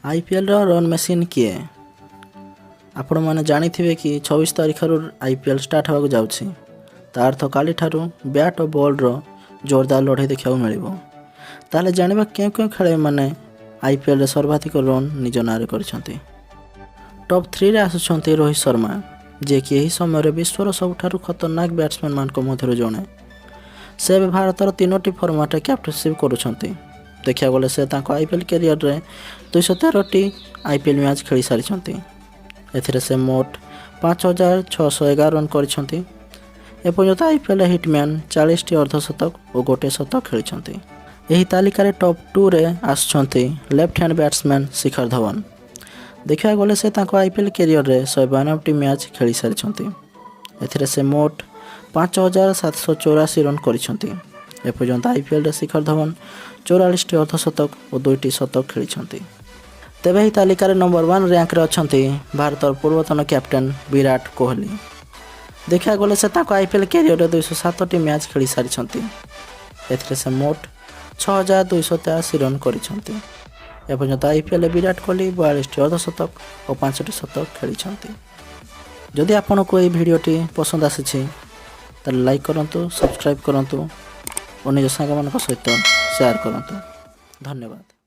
IPL run machine किए आपण मैंने जानी थे कि 26 तारीख आईपीएल स्टार्ट होगा जाऊँगी ता अर्थ काली ठारू बैट और बॉल जोरदार लड़ाई देखा मिल ताले जाना क्यों क्यों खेल मैंने आईपीएल सर्वाधिक रन निज ना कर टॉप 3 रे आसुंच रोहित शर्मा जे कि यही समय विश्वर सबुठारु खतरनाक बैट्समैन मान मध्य जड़े से भारतर 3टी फॉर्मेट कैप्टेनशिप करुँच देखा गले से आईपीएल कैरियर रे 213टी आईपीएल मैच खेली सारी एथिरे से मोट 5611 रन करछंती एपर्यंत आईपीएल हिटमैन 40टी अर्धशतक और गोटे शतक खेली यही तालिकार टॉप 2 रे आसुंच left hand batsman Shikhar Dhawan देखा गले से आईपीएल कैरियर रे 192टी मैच खेली सारी एथिरे से मोट 5784 रन करछंती एपर्यंत आईपीएल रे शिखर धवन 44टी अर्धशतक और 2टी शतक खेली तेबे ही तालिकार नंबर 1 रैंक रे अछंती भारतर पूर्वतन कैप्टेन विराट कोहली देखा गले से आईपीएल कैरियर रे 207टी मैच खेली सारी एथिरे से मोट 6283 रन करछंती एपर्यंत आईपीएल विराट कोहली 42टी अर्धशतक और 5टी शतक खेली जदि आपको ये भिडियोटी पसंद आसी ताले लाइक करंतु सब्सक्राइब करंतु और निज सांग मान सहित शेयर करंतु धन्यवाद।